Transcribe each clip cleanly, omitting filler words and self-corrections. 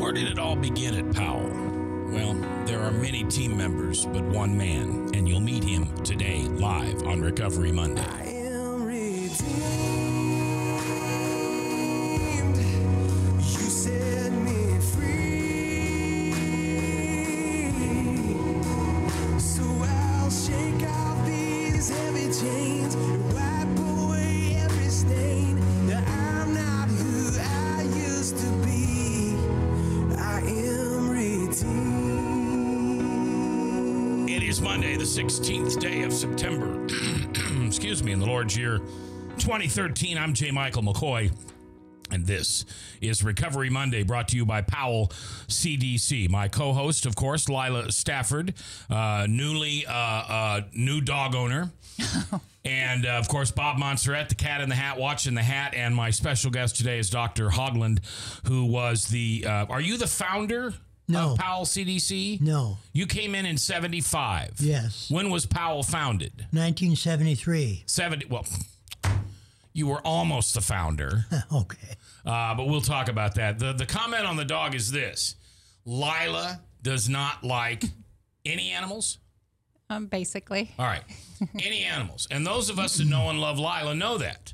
Where did it all begin at Powell? Well, there are many team members, but one man, and you'll meet him today, live on Recovery Monday. I am redeemed. You set me free. So I'll shake off these heavy chains and wipe away every stain. That I'm not who I used to be. I am redeemed. It is Monday, the 16th day of September. Excuse me, in the Lord's year 2013. I'm J. Michael McKoy, and this is Recovery Monday, brought to you by Powell CDC. My co-host, of course, Lila Stafford, new dog owner. And, of course, Bob Montserrat, the cat in the hat, watching the hat. And my special guest today is Dr. Haugland, who was the... are you the founder of Powell CDC? No. You came in 75. Yes. When was Powell founded? 1973. Well, you were almost the founder. Okay. But we'll talk about that. The comment on the dog is this. Lila does not like any animals? Basically. All right. Any animals. And those of us that know and love Lila know that.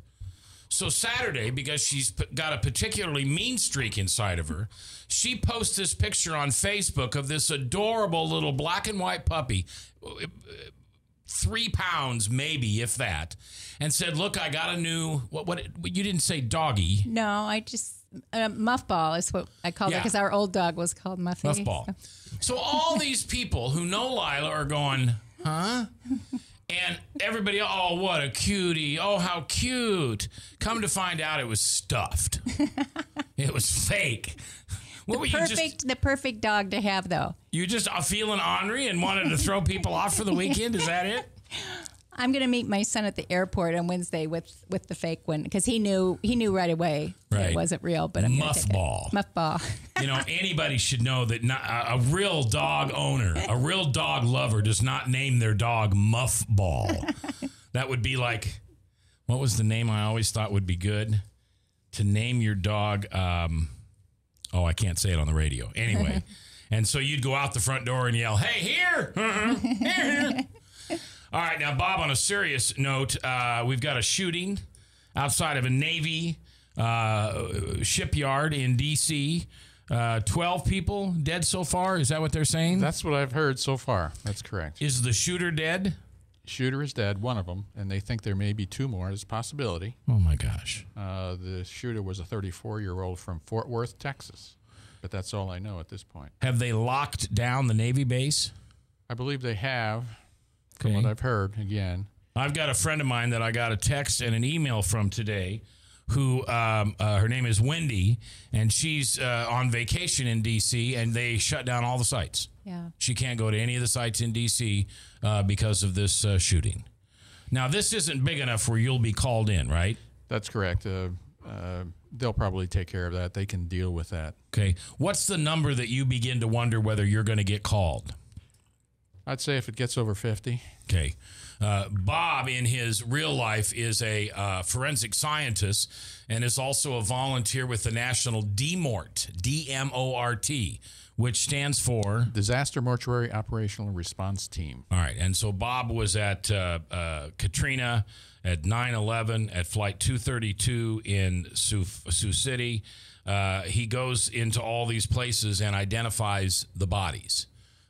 So Saturday, because she's got a particularly mean streak inside of her, she posts this picture on Facebook of this adorable little black and white puppy, 3 pounds maybe, if that, and said, look, I got a new, what you didn't say doggy. No, I just, Muffball is what I called it, because our old dog was called Muffy. Muffball. So all these people who know Lila are going, huh? And everybody, oh, what a cutie. Oh, how cute. Come to find out it was stuffed. It was fake. The perfect dog to have, though. You just are feeling ornery and wanted to throw people off for the weekend? Is that it? I'm going to meet my son at the airport on Wednesday with the fake one, because he knew right away that it wasn't real. But I'm Muffball. Muffball. You know, anybody should know that a real dog owner, a real dog lover does not name their dog Muffball. That would be like, what was the name I always thought would be good? To name your dog, I can't say it on the radio. Anyway, and so you'd go out the front door and yell, hey, here! Here! All right, now, Bob, on a serious note, we've got a shooting outside of a Navy shipyard in D.C. 12 people dead so far. Is that what they're saying? That's what I've heard so far. That's correct. Is the shooter dead? Shooter is dead, one of them, and they think there may be 2 more. There's a possibility. Oh, my gosh. The shooter was a 34-year-old from Fort Worth, Texas. But that's all I know at this point. Have they locked down the Navy base? I believe they have, from what I've heard, again. I've got a friend of mine that I got a text and an email from today who, her name is Wendy, and she's on vacation in D.C., and they shut down all the sites. Yeah. She can't go to any of the sites in D.C. Because of this shooting. Now, this isn't big enough where you'll be called in, right? That's correct. They'll probably take care of that. They can deal with that. Okay. What's the number that you begin to wonder whether you're going to get called? I'd say if it gets over 50. Okay. Bob, in his real life, is a forensic scientist and is also a volunteer with the National DMORT, D-M-O-R-T, which stands for? Disaster Mortuary Operational Response Team. All right. And so Bob was at Katrina, at 9/11, at Flight 232 in Sioux City. He goes into all these places and identifies the bodies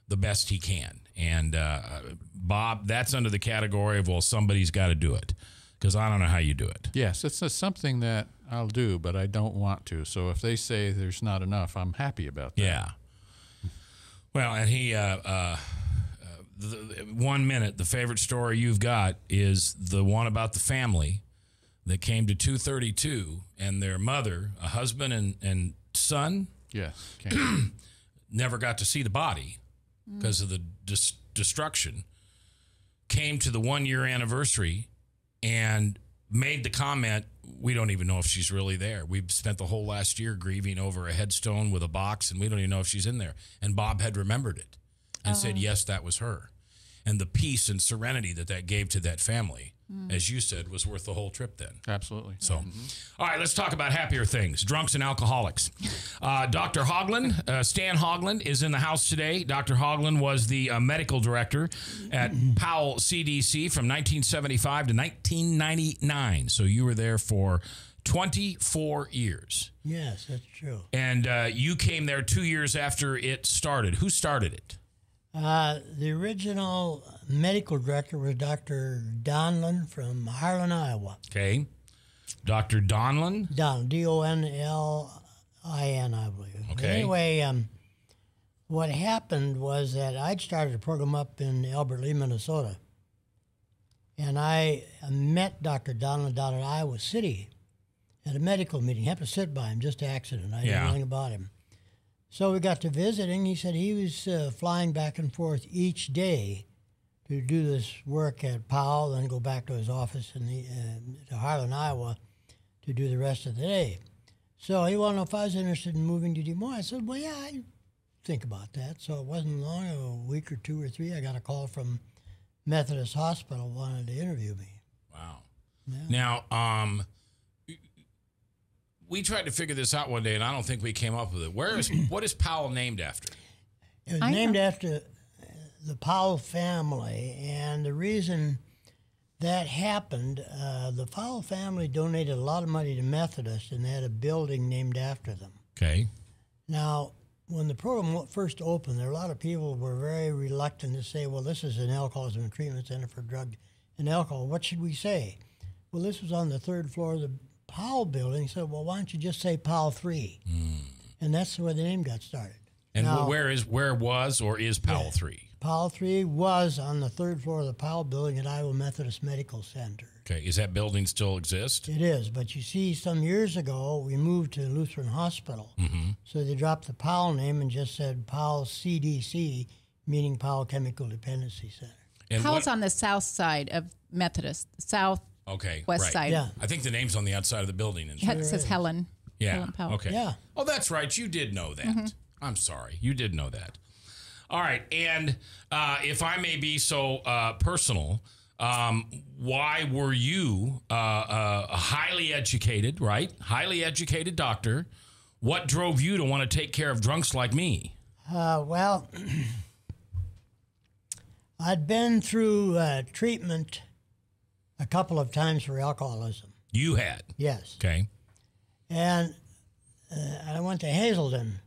the best he can. And Bob, that's under the category of, well, somebody's got to do it, because I don't know how you do it. Yes, it's something that I'll do, but I don't want to. So if they say there's not enough, I'm happy about that. Yeah. Well, and he, 1 minute, the favorite story you've got is the one about the family that came to 232 and their mother, a husband and son. Yes. Never got to see the body because of the destruction. Came to the 1-year anniversary and made the comment, we don't even know if she's really there. We've spent the whole last year grieving over a headstone with a box, and we don't even know if she's in there. And Bob had remembered it and said, yes, that was her. and the peace and serenity that gave to that family, as you said, was worth the whole trip then. Absolutely. So, all right, let's talk about happier things, drunks and alcoholics. Dr. Haugland, Stan Haugland, is in the house today. Dr. Haugland was the medical director at Powell CDC from 1975 to 1999. So you were there for 24 years. Yes, that's true. And you came there 2 years after it started. Who started it? The original medical director was Dr. Donlin from Haugland, Iowa. Okay. Dr. Donlin? Donlin, D-O-N-L-I-N, I believe. Okay. Anyway, what happened was that I'd started a program up in Albert Lee, Minnesota. And I met Dr. Donlin down in Iowa City at a medical meeting. Happened to sit by him, just accident. I didn't know anything about him. So we got to visiting. He said he was flying back and forth each day to do this work at Powell, then go back to his office in to Haugland, Iowa, to do the rest of the day. So he wanted to know if I was interested in moving to Des Moines. I said, well, yeah, I think about that. So it wasn't long, a week or two or three, I got a call from Methodist Hospital wanted to interview me. Wow. Yeah. Now, we tried to figure this out one day, and I don't think we came up with it. What is Powell named after? It was named after the Powell family, and the reason that happened, the Powell family donated a lot of money to Methodist, and they had a building named after them. Okay. Now, when the program first opened, there were a lot of people who were very reluctant to say, well, this is an alcoholism and treatment center for drug and alcohol. What should we say? Well, this was on the third floor of the Powell building. So, well, why don't you just say Powell 3? And that's where the name got started. And now, where is Powell 3? Powell 3 was on the third floor of the Powell building at Iowa Methodist Medical Center. Okay, is that building still exist? It is, but you see, some years ago, we moved to Lutheran Hospital. So they dropped the Powell name and just said Powell CDC, meaning Powell Chemical Dependency Center. And Powell's on the south side of Methodist, west side. Yeah. I think the name's on the outside of the building. It says Helen. Yeah. Helen Powell. Okay. Yeah. Oh, that's right. You did know that. I'm sorry. You did know that. All right. And if I may be so personal, why were you a highly educated, right? Highly educated doctor. What drove you to want to take care of drunks like me? Well, I'd been through treatment a couple of times for alcoholism. You had? Yes. Okay. And I went to Hazelden,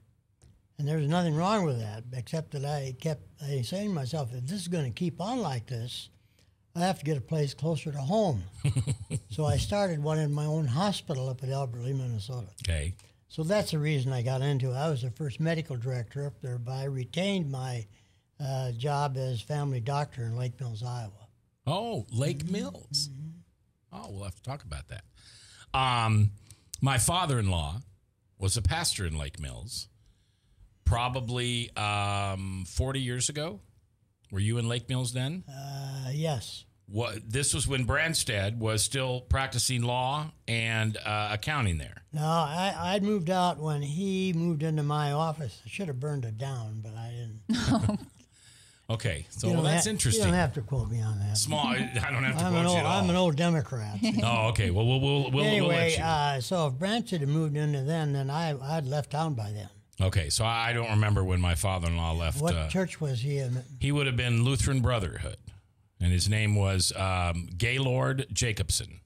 and there was nothing wrong with that, except that I kept saying to myself, if this is going to keep on like this, I have to get a place closer to home. So I started one in my own hospital up at Albert Lee, Minnesota. Okay. So that's the reason I got into it. I was the first medical director up there, but I retained my job as family doctor in Lake Mills, Iowa. Oh, Lake Mills. Oh, we'll have to talk about that. My father-in-law was a pastor in Lake Mills probably 40 years ago. Were you in Lake Mills then? Yes. This was when Branstad was still practicing law and accounting there. No, I'd moved out when he moved into my office. I should have burned it down, but I didn't. Okay, so that's interesting. You don't have to quote me on that. Small. I don't have to quote you at all. I'm an old Democrat. Oh, okay. Well, we'll anyway, let you. So if Branstad had moved into then I'd left town by then. Okay, so I don't remember when my father-in-law left. What church was he in? He would have been Lutheran Brotherhood, and his name was Gaylord Jacobson.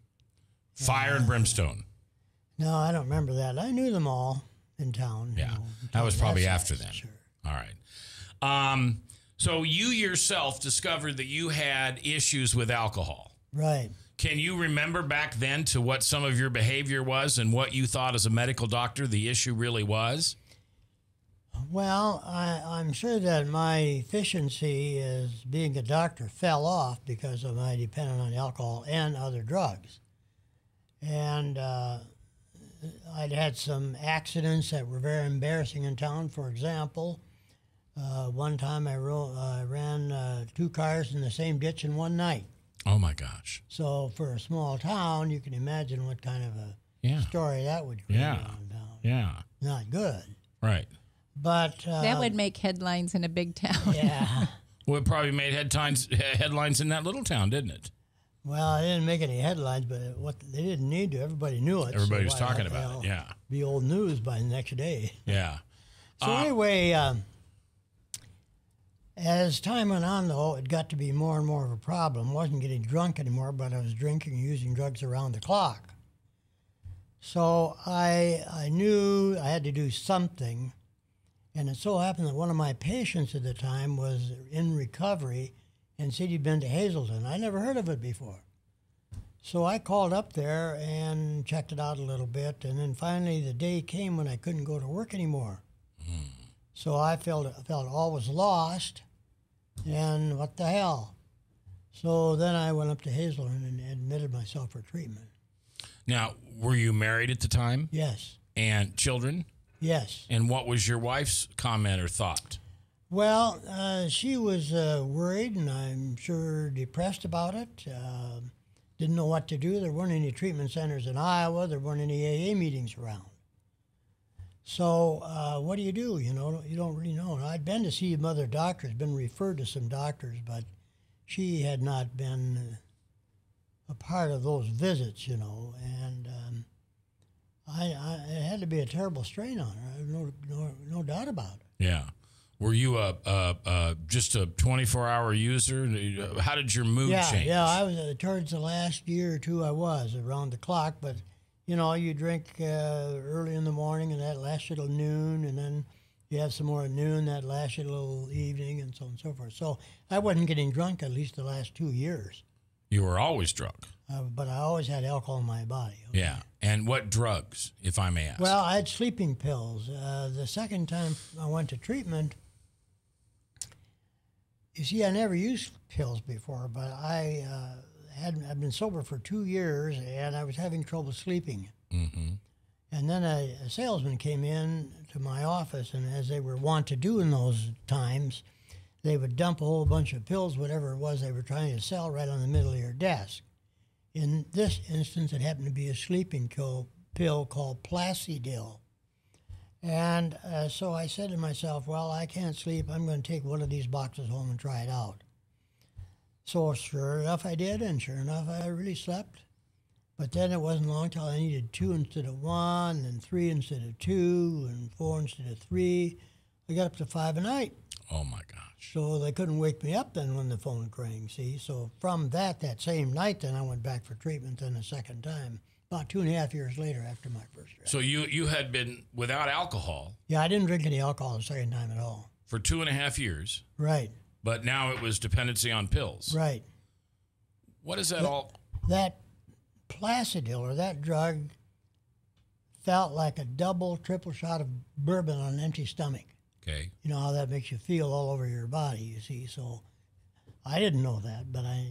Fire and brimstone. No, I don't remember that. I knew them all in town. Yeah, that was probably after then. Sure. All right. So you yourself discovered that you had issues with alcohol. Right. Can you remember back then to what some of your behavior was and what you thought as a medical doctor the issue really was? Well, I'm sure that my efficiency as being a doctor fell off because of my dependence on alcohol and other drugs. And I'd had some accidents that were very embarrassing in town. For example, one time I ran 2 cars in the same ditch in one night. Oh, my gosh. So for a small town, you can imagine what kind of a story that would create around town. Yeah. Not good. Right. But that would make headlines in a big town. Yeah. Well, it probably made headlines in that little town, didn't it? Well, I didn't make any headlines, but what they didn't need to. Everybody knew it. Everybody was why talking the about hell it, yeah. Be old news by the next day. Yeah. So anyway, as time went on, though, it got to be more and more of a problem. I wasn't getting drunk anymore, but I was drinking and using drugs around the clock. So I knew I had to do something, and it so happened that one of my patients at the time was in recovery and said he'd been to Hazelton. I never heard of it before. So I called up there and checked it out a little bit, and then finally the day came when I couldn't go to work anymore. So I felt all was lost, and what the hell? So then I went up to Hazelton and admitted myself for treatment. Now, were you married at the time? Yes. And children? Yes. And what was your wife's comment or thought? Well, she was worried and I'm sure depressed about it. Didn't know what to do. There weren't any treatment centers in Iowa. There weren't any AA meetings around. So what do? You know, you don't really know. And I'd been to see other doctors, been referred to some doctors, but she had not been a part of those visits, you know. And it had to be a terrible strain on her. No doubt about it. Yeah. Were you just a 24-hour user? How did your mood change? Yeah, I was towards the last year or two. I was around the clock, but you know, you drink early in the morning, and that lasts you till noon, and then you have some more at noon, that lasts you till evening, and so on and so forth. So I wasn't getting drunk at least the last 2 years. You were always drunk. But I always had alcohol in my body. Okay? Yeah. And what drugs, if I may ask? Well, I had sleeping pills. The second time I went to treatment, you see, I never used pills before, but I'd been sober for 2 years, and I was having trouble sleeping. Mm-hmm. And then a salesman came in to my office, and as they were wont to do in those times, they would dump a whole bunch of pills, whatever it was they were trying to sell, right on the middle of your desk. In this instance, it happened to be a sleeping pill called Placidil. And so I said to myself, well, I can't sleep. I'm going to take one of these boxes home and try it out. So sure enough, I did, and sure enough, I really slept. But then it wasn't long till I needed 2 instead of 1, and 3 instead of 2, and 4 instead of 3. I got up to 5 a night. Oh, my gosh. So they couldn't wake me up then when the phone rang, see? So from that same night, then I went back for treatment then a second time, about 2.5 years later after my first drug. So you had been without alcohol. Yeah, I didn't drink any alcohol the second time at all. For 2.5 years. Right. But now it was dependency on pills. Right. What is that all? That Placidil, or that drug, felt like a double, triple shot of bourbon on an empty stomach. Okay. You know how that makes you feel all over your body, you see. So I didn't know that, but I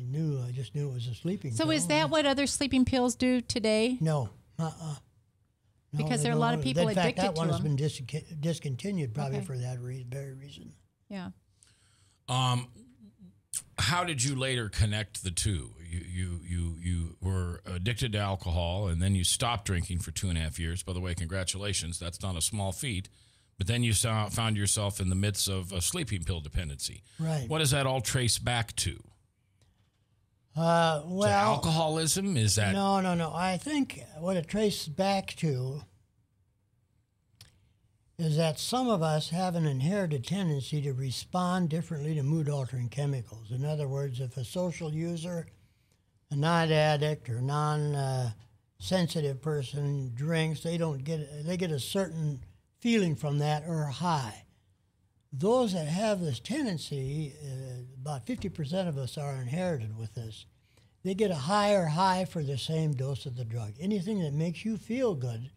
just knew it was a sleeping pill. So is that what other sleeping pills do today? No. No, because there are a lot of people addicted to them. In fact, that one has been discontinued probably for that very reason. Yeah. How did you later connect the two? You were addicted to alcohol, and then you stopped drinking for 2.5 years. By the way, congratulations. That's not a small feat. But then you found yourself in the midst of a sleeping pill dependency. Right. What does that all trace back to? Well, is that alcoholism? Is that... No. I think what it traces back to is that some of us have an inherited tendency to respond differently to mood-altering chemicals. In other words, if a social user, a non-addict or non-sensitive person drinks, they get a certain feeling from that or high. Those that have this tendency, about 50% of us are inherited with this. They get a higher high for the same dose of the drug. Anything that makes you feel good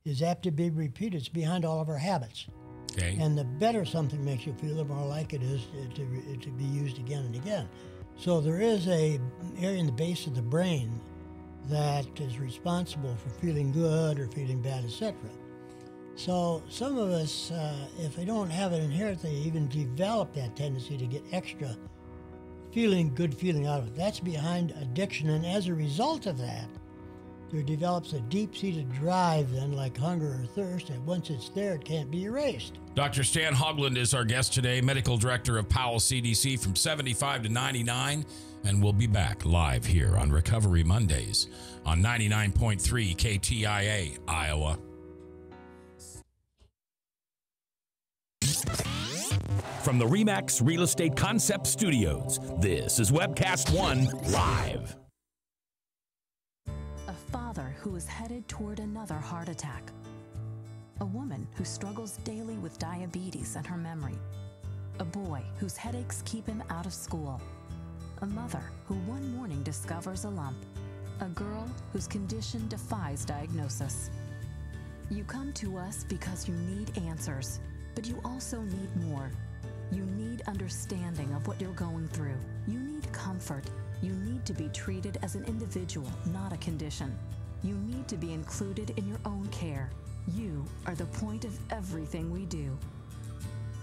is apt to be repeated. It's behind all of our habits. Okay. And the better something makes you feel, the more like it is to be used again and again. So there is a area in the base of the brain that is responsible for feeling good or feeling bad, etc. So some of us, if they don't have it inherent, they even develop that tendency to get extra good feeling out of it. That's behind addiction, and as a result of that, there develops a deep-seated drive then, like hunger or thirst, and once it's there, it can't be erased. Dr. Stan Haugland is our guest today, medical director of Powell CDC from 75 to 99, and we'll be back live here on Recovery Mondays on 99.3 KTIA, Iowa. From the RE/MAX Real Estate Concept Studios, this is Webcast One Live. A father who is headed toward another heart attack. A woman who struggles daily with diabetes and her memory. A boy whose headaches keep him out of school. A mother who one morning discovers a lump. A girl whose condition defies diagnosis. You come to us because you need answers, but you also need more. You need understanding of what you're going through. You need comfort. You need to be treated as an individual, not a condition. You need to be included in your own care. You are the point of everything we do.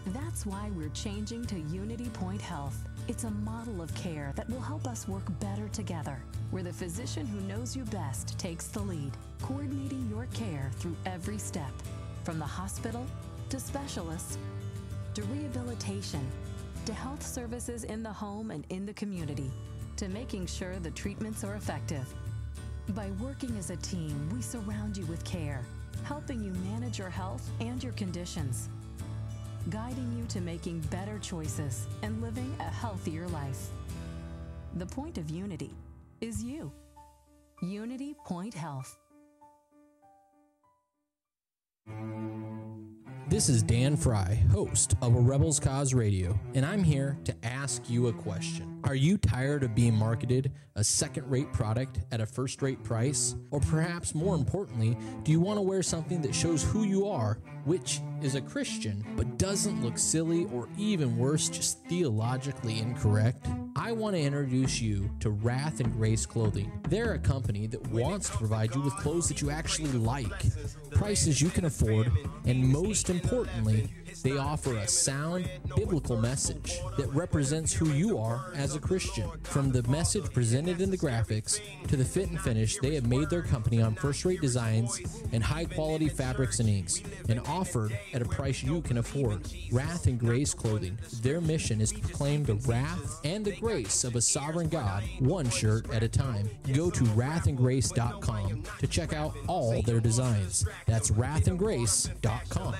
That's why we're changing to Unity Point Health. It's a model of care that will help us work better together, where the physician who knows you best takes the lead, coordinating your care through every step, from the hospital to specialists, to rehabilitation, to health services in the home and in the community, to making sure the treatments are effective. By working as a team, we surround you with care, helping you manage your health and your conditions, guiding you to making better choices and living a healthier life. The point of Unity is you. Unity Point Health. This is Dan Fry, host of A Rebel's Cause Radio, and I'm here to ask you a question. Are you tired of being marketed a second-rate product at a first-rate price? Or perhaps more importantly, do you want to wear something that shows who you are, which is a Christian, but doesn't look silly or even worse, just theologically incorrect? I want to introduce you to Wrath and Grace Clothing. They're a company that wants to provide you with clothes that you actually like, prices you can afford, and most importantly, they offer a sound, biblical message that represents who you are as a Christian. From the message presented in the graphics to the fit and finish, they have made their company on first-rate designs and high-quality fabrics and inks, and offered at a price you can afford. Wrath and Grace Clothing. Their mission is to proclaim the wrath and the grace of a sovereign God, one shirt at a time. Go to wrathandgrace.com to check out all their designs. That's wrathandgrace.com.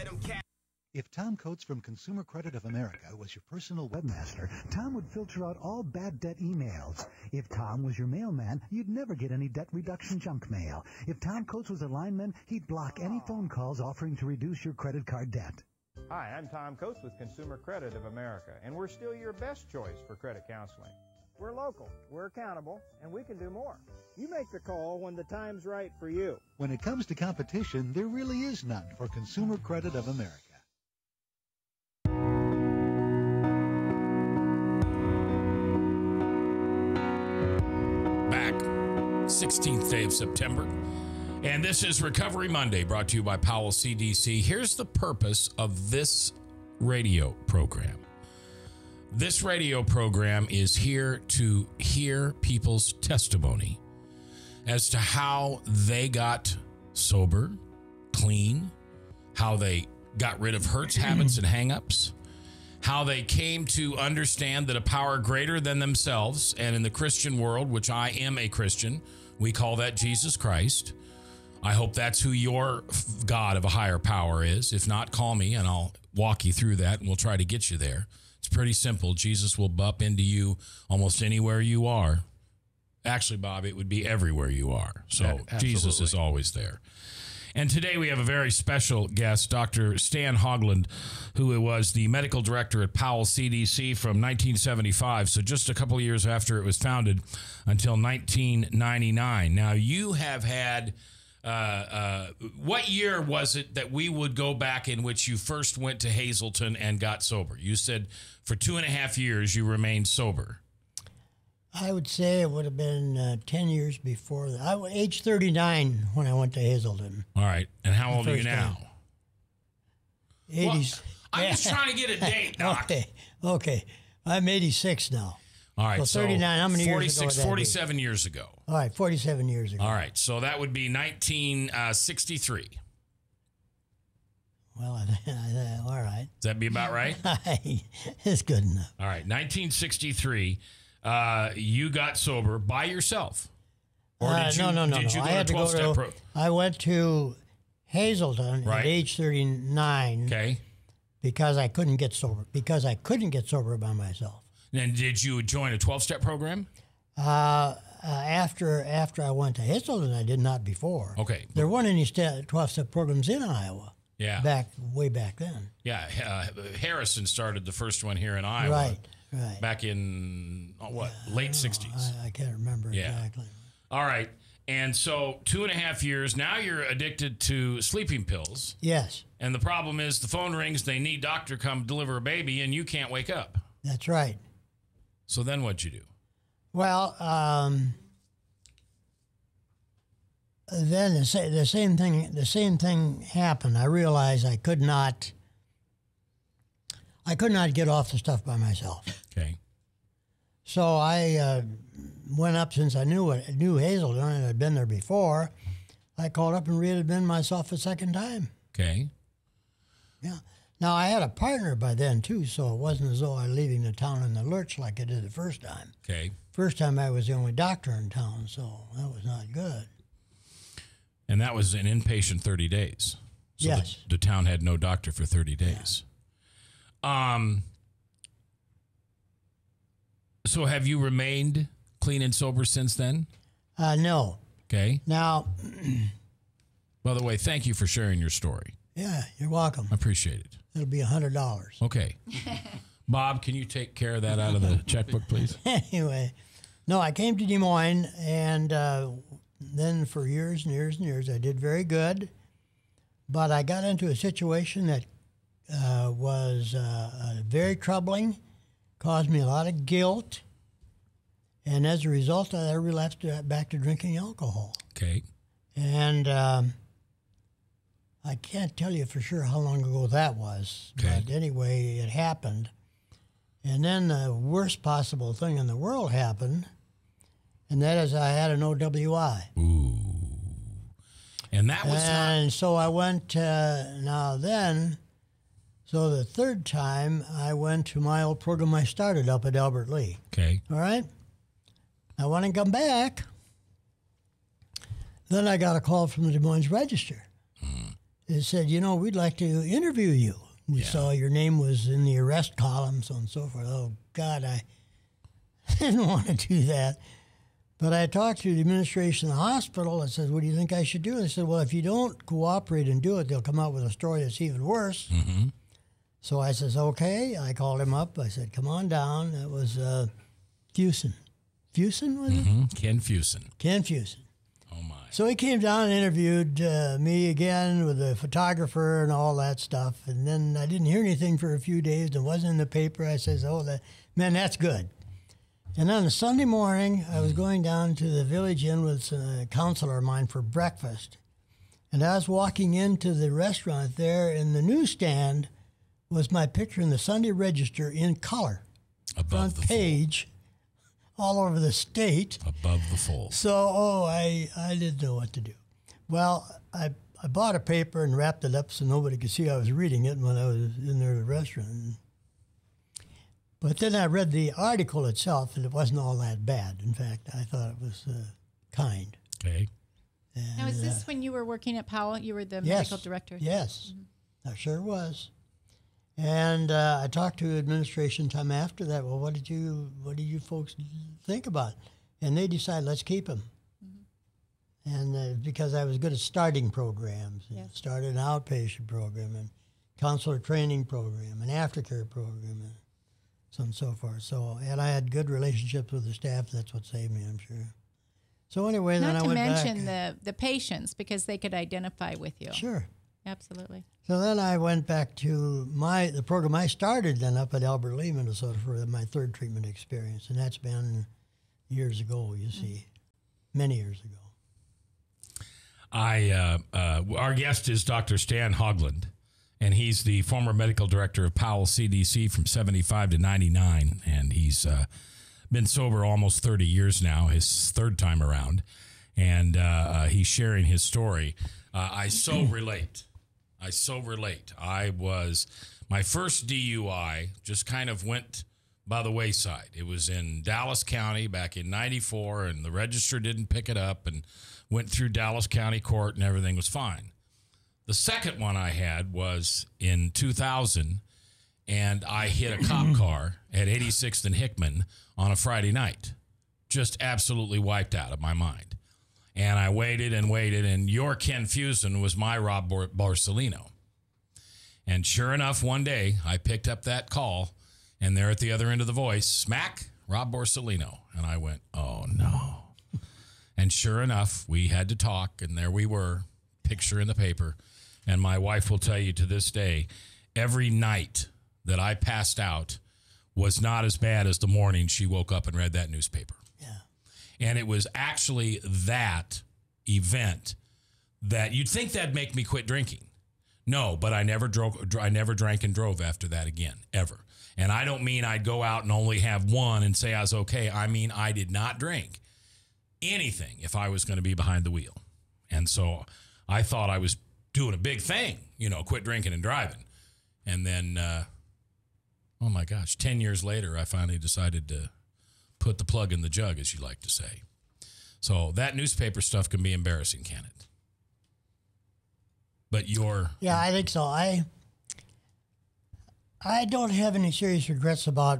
If Tom Coates from Consumer Credit of America was your personal webmaster, Tom would filter out all bad debt emails. If Tom was your mailman, you'd never get any debt reduction junk mail. If Tom Coates was a lineman, he'd block any phone calls offering to reduce your credit card debt. Hi, I'm Tom Coates with Consumer Credit of America, and we're still your best choice for credit counseling. We're local, we're accountable, and we can do more. You make the call when the time's right for you. When it comes to competition, there really is none for Consumer Credit of America. Back, 16th day of September. And this is Recovery Monday, brought to you by Powell CDC. Here's the purpose of this radio program. This radio program is here to hear people's testimony as to how they got sober, clean, how they got rid of hurts, habits, and hang-ups, how they came to understand that a power greater than themselves, and in the Christian world, which I am a Christian, we call that Jesus Christ. I hope that's who your God of a higher power is. If not, call me and I'll walk you through that and we'll try to get you there. It's pretty simple. Jesus will bump into you almost anywhere you are. Actually, Bob, it would be everywhere you are. So yeah, Jesus is always there. And today we have a very special guest, Dr. Stan Haugland, who was the medical director at Powell CDC from 1975, so just a couple of years after it was founded, until 1999. Now, you have had, what year was it that we would go back in which you first went to Hazleton and got sober? You said for 2.5 years you remained sober. I would say it would have been 10 years before that. I was age 39 when I went to Hazleton. All right. And how old are you now? 80s. Well, I'm just trying to get a date, Doc. Okay. I'm 86 now. All right. So 39, how many years ago 46, would that be? 47 years ago. All right, 47 years ago. All right. So that would be 1963. Well, all right. Does that be about right? It's good enough. All right. 1963, you got sober by yourself. Or did you, no. Did you go I had to 12-step pro? I went to Hazelton at age 39. Okay. Because I couldn't get sober. Because I couldn't get sober by myself. And did you join a 12-step program? After I went to Hazelton, I did not before. Okay. There weren't any 12-step programs in Iowa. Yeah. Way back then. Yeah. Harrison started the first one here in Iowa. Right. Back in, late 60s. I can't remember exactly. All right. And so 2.5 years, now you're addicted to sleeping pills. Yes. And the problem is the phone rings, they need doctor come deliver a baby, and you can't wake up. That's right. So then what'd you do? Well, then the same thing happened. I realized I could not get off the stuff by myself. Okay. So I went up, since I knew Hazelton and I'd been there before. I called up and re-admitted myself a second time. Okay. Yeah. Now, I had a partner by then, too, so it wasn't as though I was leaving the town in the lurch like I did the first time. Okay. First time I was the only doctor in town, so that was not good. And that was an inpatient 30 days. So yes. The town had no doctor for 30 days. Yeah. So have you remained clean and sober since then? No. Okay. Now, by the way, thank you for sharing your story. Yeah, you're welcome. I appreciate it. It'll be $100. Okay. Bob, can you take care of that out of the checkbook, please? Anyway, no, I came to Des Moines, and then for years and years and years, I did very good. But I got into a situation that was very troubling, caused me a lot of guilt, and as a result, I relapsed back to drinking alcohol. Okay. And I can't tell you for sure how long ago that was, but anyway, it happened. And then the worst possible thing in the world happened, and that is I had an OWI. Ooh. And that was so I went, so the third time I went to my old program I started up at Albert Lee. Okay. All right? I want to come back. Then I got a call from the Des Moines Register. It said, we'd like to interview you. We saw your name was in the arrest column, so on and so forth. Oh, God, I didn't want to do that. But I talked to the administration of the hospital. I said, what do you think I should do? And they said, well, if you don't cooperate and do it, they'll come out with a story that's even worse. Mm-hmm. So I says, okay. I called him up. I said, come on down. That was Fusen. Fusen, was it? Ken Fusen. Ken Fusen. Oh, my. So he came down and interviewed me again with the photographer and all that stuff. And then I didn't hear anything for a few days. It wasn't in the paper. I says, man, that's good. And on a Sunday morning, I was going down to the Village Inn with a counselor of mine for breakfast. And I was walking into the restaurant there, and the newsstand was my picture in the Sunday Register in color. Above front page, all over the state. Above the fold. So, I didn't know what to do. Well, I bought a paper and wrapped it up so nobody could see I was reading it when I was in the restaurant. But then I read the article itself, and it wasn't all that bad. In fact, I thought it was kind. Okay. And, now, is this when you were working at Powell? You were the medical director? Yes, I sure was. And I talked to administration time after that. Well, what did you folks think about it? And they decided, let's keep him. And because I was good at starting programs, started an outpatient program, and counselor training program, and aftercare program, and so on and so forth. So, and I had good relationships with the staff. That's what saved me, I'm sure. So anyway, then I went back. Not to mention the patients, because they could identify with you. Sure. Absolutely. So then I went back to the program I started then up at Albert Lee, Minnesota, for my third treatment experience, and that's been years ago. You see, many years ago. Our guest is Dr. Stan Haugland, and he's the former medical director of Powell CDC from 75 to 99, and he's been sober almost 30 years now, his third time around, and he's sharing his story. I so relate. My first DUI just kind of went by the wayside. It was in Dallas County back in 94, and the register didn't pick it up, and went through Dallas County Court, and everything was fine. The second one I had was in 2000, and I hit a cop car at 86th and Hickman on a Friday night. Just absolutely wiped out of my mind. And I waited, and your Ken Fusen was my Rob Borsellino. And sure enough, one day, I picked up that call, and there at the other end of the voice, smack, Rob Borsellino. And I went, oh, no. And sure enough, we had to talk, and there we were, picture in the paper. And my wife will tell you to this day, every night that I passed out was not as bad as the morning she woke up and read that newspaper. Yeah. And it was actually that event that you'd think that'd make me quit drinking. No, but I never drank and drove after that again, ever. And I don't mean I'd go out and only have one and say I was okay. I mean, I did not drink anything if I was going to be behind the wheel. And so I thought I was doing a big thing, quit drinking and driving. And then, oh my gosh, 10 years later, I finally decided to put the plug in the jug, as you like to say. So that newspaper stuff can be embarrassing, can it? But Yeah, I think so. I don't have any serious regrets about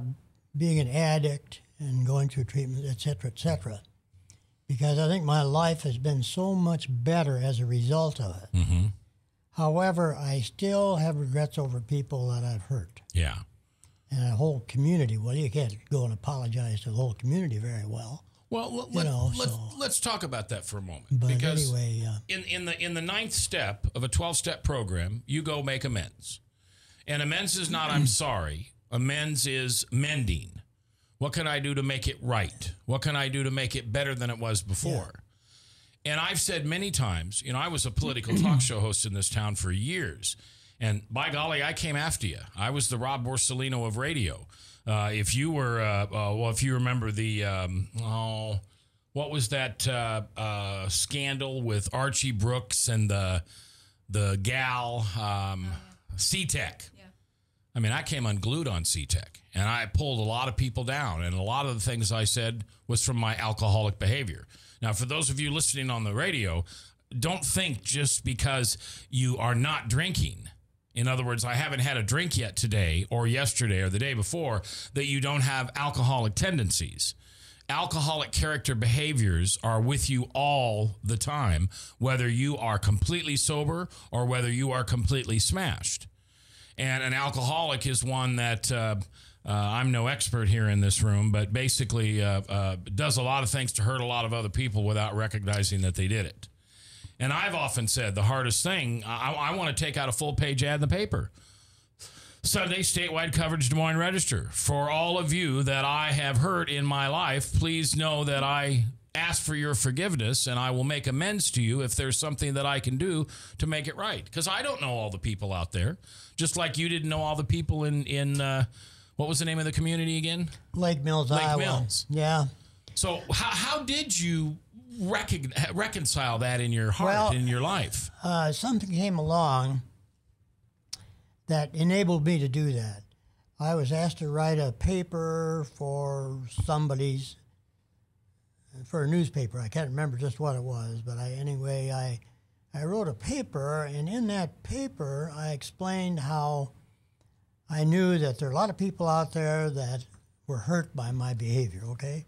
being an addict and going through treatment, et cetera, because I think my life has been so much better as a result of it. Mm-hmm. However, I still have regrets over people that I've hurt. Yeah. And a whole community. Well, you can't go and apologize to the whole community very well. Well, let's talk about that for a moment. But because anyway, in the ninth step of a 12-step program, you go make amends. And amends is not I'm sorry. Amends is mending. What can I do to make it right? What can I do to make it better than it was before? Yeah. And I've said many times, I was a political talk show host in this town for years. And by golly, I came after you. I was the Rob Borsellino of radio. If you were, if you remember the, what was that scandal with Archie Brooks and the gal, C-Tech? Yeah. I mean, I came unglued on C-Tech, and I pulled a lot of people down, and a lot of the things I said was from my alcoholic behavior. Now, for those of you listening on the radio, don't think just because you are not drinking, in other words, I haven't had a drink yet today or yesterday or the day before, that you don't have alcoholic tendencies. Alcoholic character behaviors are with you all the time, whether you are completely sober or whether you are completely smashed. And an alcoholic is one that I'm no expert here in this room, but basically does a lot of things to hurt a lot of other people without recognizing that they did it. And I've often said the hardest thing, I want to take out a full-page ad in the paper. Sunday, statewide coverage, Des Moines Register. For all of you that I have hurt in my life, please know that I ask for your forgiveness, and I will make amends to you if there's something that I can do to make it right. Because I don't know all the people out there, just like you didn't know all the people in what was the name of the community again? Lake Mills, Iowa. Lake Mills. Yeah. So how did you reconcile that in your heart, in your life? Something came along that enabled me to do that. I was asked to write a paper for a newspaper. I can't remember just what it was, but I wrote a paper, and in that paper I explained how I knew that there are a lot of people out there that were hurt by my behavior, okay?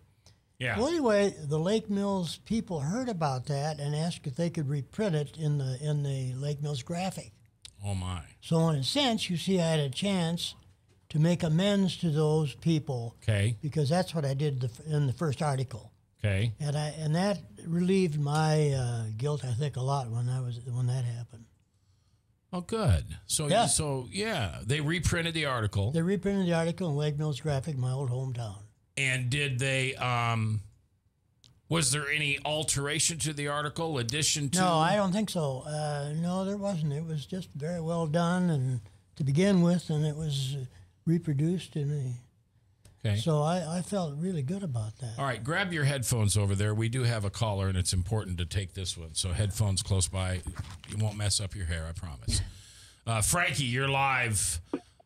Yeah. Well, anyway, the Lake Mills people heard about that and asked if they could reprint it in the Lake Mills Graphic. Oh, my. So, in a sense, you see, I had a chance to make amends to those people. Okay. Because that's what I did in the first article. Okay. And that relieved my guilt, I think, a lot when that happened. Oh, good. So, yeah. They reprinted the article. They reprinted the article in Lake Mills Graphic, my old hometown. And did they, was there any alteration to the article, addition to? No, I don't think so. No, there wasn't. It was just very well done and to begin with, and it was reproduced in Okay. So I felt really good about that. All right, grab your headphones over there. We do have a caller, and it's important to take this one. So headphones close by. You won't mess up your hair, I promise. Frankie, you're live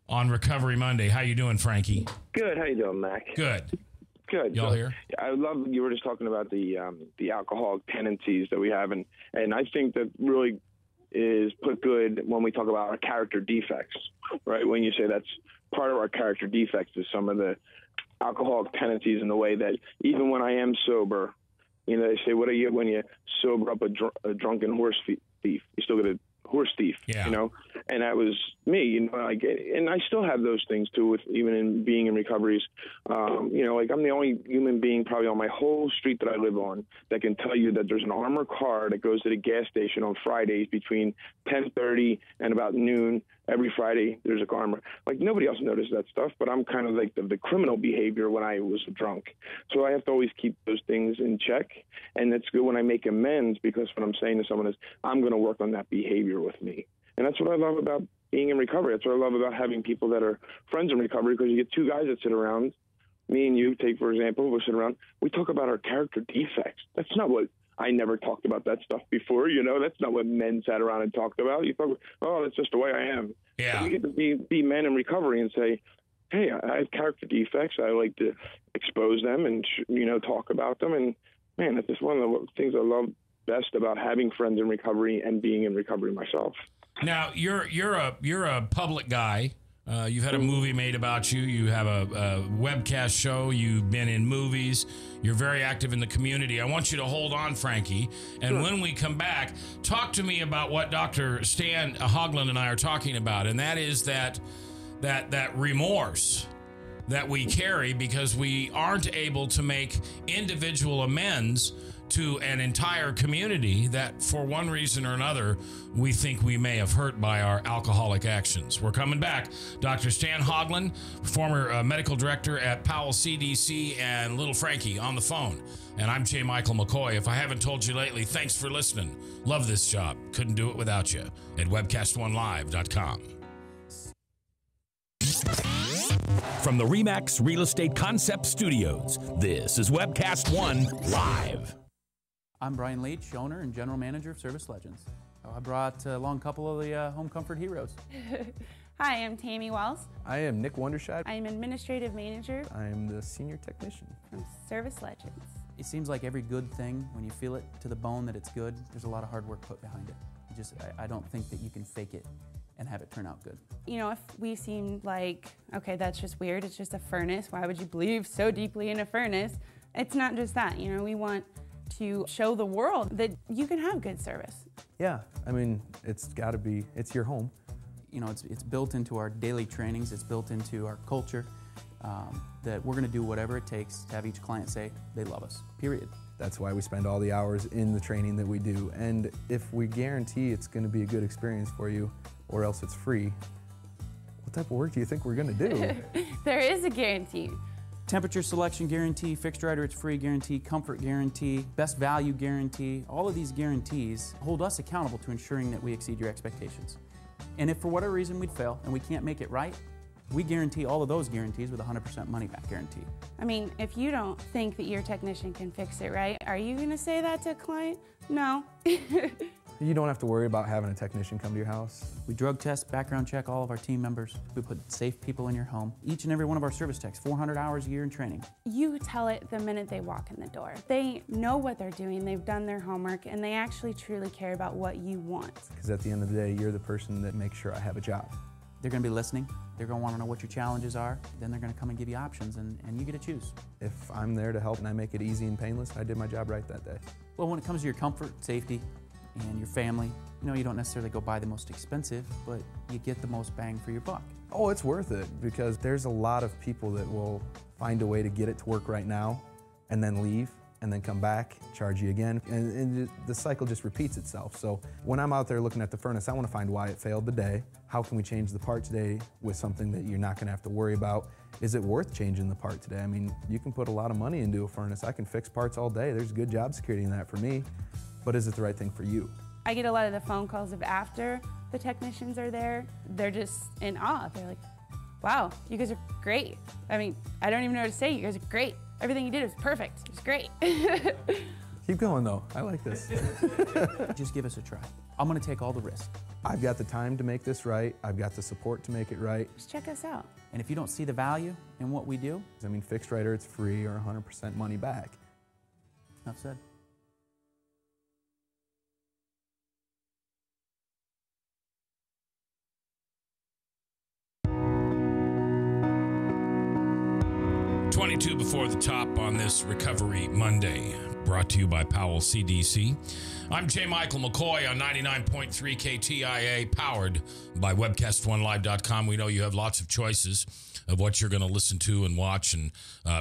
on Recovery Monday. How you doing, Frankie? Good. How you doing, Mac? Good. Good. Y'all here? I love you were just talking about the alcoholic tendencies that we have, and I think that really is put good when we talk about our character defects, right? When you say that's part of our character defects is some of the alcoholic tendencies in the way that even when I am sober, you know, they say, what do you get when you sober up a drunken horse thief? You still get a horse thief, you know? And that was me, you know, like, and I still have those things too, with even in being in recoveries. You know, like I'm the only human being probably on my whole street that I live on that can tell you that there's an armored car that goes to the gas station on Fridays between 10:30 and about noon. Every Friday, there's a armor. Like, nobody else noticed that stuff, but I'm kind of like the criminal behavior when I was drunk. So I have to always keep those things in check. And it's good when I make amends, because what I'm saying to someone is, I'm going to work on that behavior with me. And that's what I love about being in recovery. That's what I love about having people that are friends in recovery, because you get two guys that sit around. Me and you, take, for example, we sit around. We talk about our character defects. That's not what I never talked about that stuff before, you know. That's not what men sat around and talked about. You thought, oh, that's just the way I am. Yeah. So we get to be men in recovery and say, hey, I have character defects. I like to expose them and, you know, talk about them. And, man, that's just one of the things I love best about having friends in recovery and being in recovery myself. Now, you're a public guy. You've had a movie made about you. You have a webcast show. You've been in movies. You're very active in the community. I want you to hold on, Frankie. And when we come back, talk to me about what Dr. Stan Haugland and I are talking about. And that is that remorse that we carry because we aren't able to make individual amends to an entire community that, for one reason or another, we think we may have hurt by our alcoholic actions. We're coming back. Dr. Stan Haugland, former medical director at Powell CDC, and little Frankie on the phone. And I'm J. Michael McKoy. If I haven't told you lately, thanks for listening. Love this job. Couldn't do it without you. At webcast1live.com. From the RE/MAX Real Estate Concept Studios, this is Webcast One Live. I'm Brian Leach, owner and general manager of Service Legends. I brought along a couple of the home comfort heroes. Hi, I'm Tammy Wells. I am Nick Wondershide. I'm administrative manager. I am the senior technician from Service Legends. It seems like every good thing, when you feel it to the bone that it's good, there's a lot of hard work put behind it. I don't think that you can fake it and have it turn out good. You know, if we seem like, okay, that's just weird, it's just a furnace, why would you believe so deeply in a furnace? It's not just that, you know, we want to show the world that you can have good service. Yeah, I mean, it's got to be, it's your home. You know, it's built into our daily trainings, it's built into our culture, that we're going to do whatever it takes to have each client say they love us, period. That's why we spend all the hours in the training that we do. And if we guarantee it's going to be a good experience for you, or else it's free, what type of work do you think we're going to do? There is a guarantee. Temperature selection guarantee, fixed rider it's free guarantee, comfort guarantee, best value guarantee. All of these guarantees hold us accountable to ensuring that we exceed your expectations. And if for whatever reason we'd fail and we can't make it right, we guarantee all of those guarantees with a 100% money back guarantee. I mean, if you don't think that your technician can fix it right, are you going to say that to a client? No. You don't have to worry about having a technician come to your house. We drug test, background check all of our team members. We put safe people in your home. Each and every one of our service techs, 400 hours a year in training. You tell it the minute they walk in the door. They know what they're doing, they've done their homework, and they actually truly care about what you want. Because at the end of the day, you're the person that makes sure I have a job. They're going to be listening. They're going to want to know what your challenges are. Then they're going to come and give you options, and you get to choose. If I'm there to help and I make it easy and painless, I did my job right that day. Well, when it comes to your comfort, safety, and your family, you know, you don't necessarily go buy the most expensive, but you get the most bang for your buck. Oh, it's worth it, because there's a lot of people that will find a way to get it to work right now and then leave and then come back, charge you again, and the cycle just repeats itself. So when I'm out there looking at the furnace, I want to find why it failed today. How can we change the part today with something that you're not going to have to worry about? Is it worth changing the part today? I mean, you can put a lot of money into a furnace. I can fix parts all day. There's good job security in that for me. But is it the right thing for you? I get a lot of the phone calls of after the technicians are there. They're just in awe. They're like, wow, you guys are great. I mean, I don't even know what to say. You guys are great. Everything you did was perfect. It was great. Keep going, though. I like this. Just give us a try. I'm going to take all the risk. I've got the time to make this right. I've got the support to make it right. Just check us out. And if you don't see the value in what we do, I mean, fixed right or it's free or 100% money back. enough said. .22 before the top on this Recovery Monday, brought to you by Powell CDC. I'm J. Michael McKoy on 99.3 KTIA, powered by webcast1live.com. We know you have lots of choices of what you're going to listen to and watch and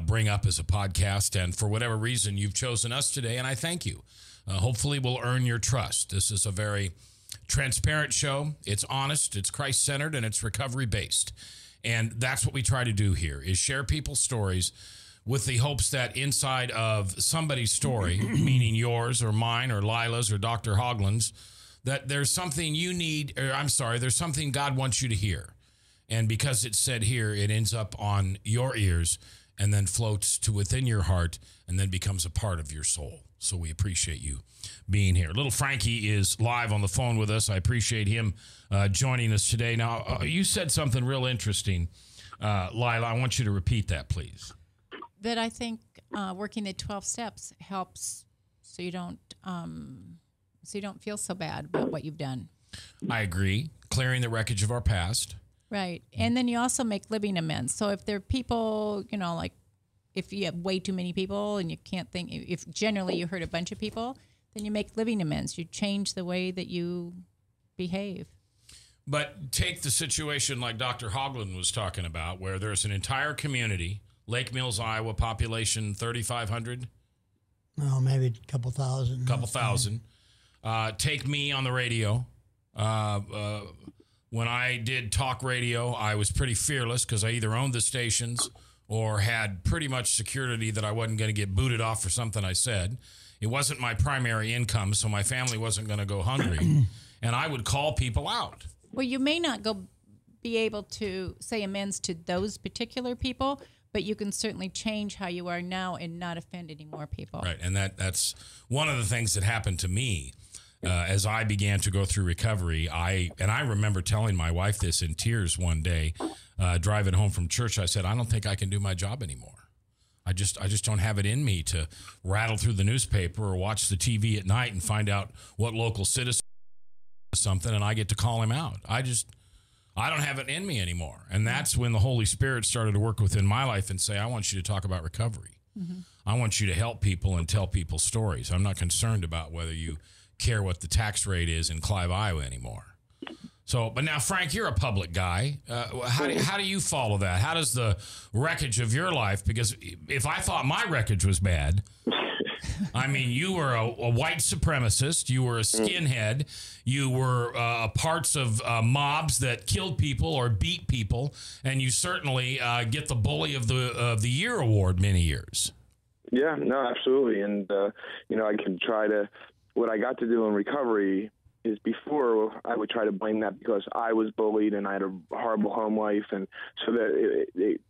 bring up as a podcast. And for whatever reason, you've chosen us today, and I thank you. Hopefully, we'll earn your trust. This is a very transparent show. It's honest, it's Christ-centered, and it's recovery-based. And that's what we try to do here, is share people's stories with the hopes that inside of somebody's story, meaning yours or mine or Lila's or Dr. Haugland's, that there's something you need, or there's something God wants you to hear. And because it's said here, it ends up on your ears and then floats to within your heart and then becomes a part of your soul. So we appreciate you being here. Little Frankie is live on the phone with us. I appreciate him joining us today. Now, you said something real interesting, Lila. I want you to repeat that, please. That I think working the 12 steps helps so you don't feel so bad about what you've done. I agree. Clearing the wreckage of our past. Right. And then you also make living amends. So if there are people, like if you have way too many people and you can't think, if generally you hurt a bunch of people, then you make living amends. You change the way that you behave. But take the situation like Dr. Haugland was talking about, where there's an entire community, Lake Mills, Iowa, population 3,500. Well, maybe a couple thousand. Couple thousand. Take me on the radio. When I did talk radio, I was pretty fearless because I either owned the stations or had pretty much security that I wasn't going to get booted off for something I said. It wasn't my primary income, so my family wasn't going to go hungry. And I would call people out. Well, you may not be able to say amends to those particular people, but you can certainly change how you are now and not offend any more people. Right, and that's one of the things that happened to me as I began to go through recovery. I remember telling my wife this in tears one day, driving home from church. I said, I don't think I can do my job anymore. I just don't have it in me to rattle through the newspaper or watch the TV at night and find out what local citizen does something and I get to call him out. I don't have it in me anymore. And that's when the Holy Spirit started to work within my life and say, I want you to talk about recovery. Mm-hmm. I want you to help people and tell people stories. I'm not concerned about whether you care what the tax rate is in Clive, Iowa anymore. So, but now, Frank, you're a public guy. How do you follow that? How does the wreckage of your life, because if I thought my wreckage was bad, I mean, you were a white supremacist, you were a skinhead, you were parts of mobs that killed people or beat people, and you certainly get the Bully of the Year award many years. Yeah, no, absolutely. And, I could try to, what I got to do in recovery is before I would try to blame that because I was bullied and I had a horrible home life, and so that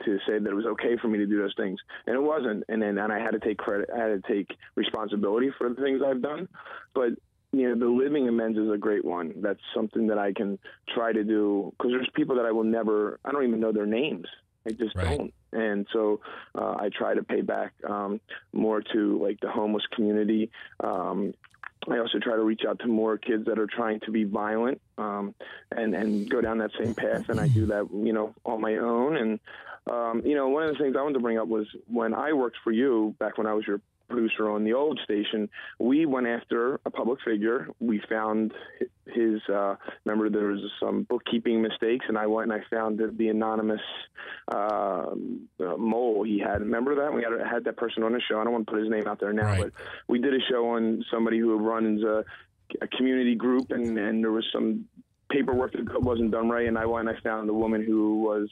to say that it was okay for me to do those things, and it wasn't. And I had to take credit, I had to take responsibility for the things I've done. But the living amends is a great one. That's something that I can try to do because there's people that I don't even know their names. I just don't. And so I try to pay back more to like the homeless community. I also try to reach out to more kids that are trying to be violent and go down that same path. And I do that, on my own. And, one of the things I wanted to bring up was when I worked for you back when I was your producer on the old station, we went after a public figure. We found his, remember there was some bookkeeping mistakes, and I went and I found the anonymous mole he had. Remember that? We had that person on the show. I don't want to put his name out there now, but we did a show on somebody who runs a community group, and there was some paperwork that wasn't done right, and I went and I found the woman who was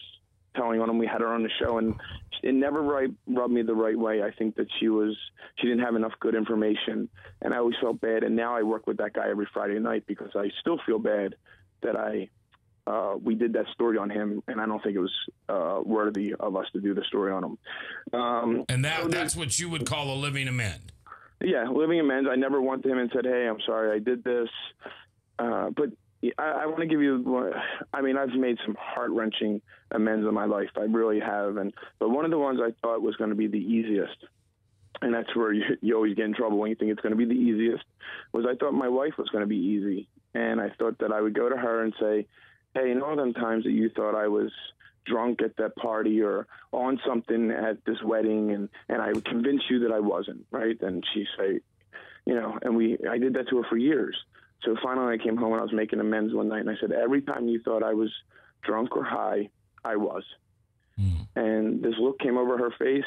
telling on him. We had her on the show, and it never rubbed me the right way. I think that she didn't have enough good information, and I always felt bad. And now I work with that guy every Friday night because I still feel bad that I we did that story on him, and I don't think it was worthy of us to do the story on him. And that's what you would call a living amend. Yeah, living amends. I never went to him and said, hey, I'm sorry I did this. But I want to give you, I mean, I've made some heart-wrenching amends in my life. I really have. But one of the ones I thought was going to be the easiest, and that's where you always get in trouble when you think it's going to be the easiest, was I thought my wife was going to be easy. And I thought that I would go to her and say, hey, in all them times that you thought I was drunk at that party or on something at this wedding, and I would convince you that I wasn't, right? And she'd say, and I did that to her for years. So finally I came home and I was making amends one night, and I said, every time you thought I was drunk or high, I was. And this look came over her face,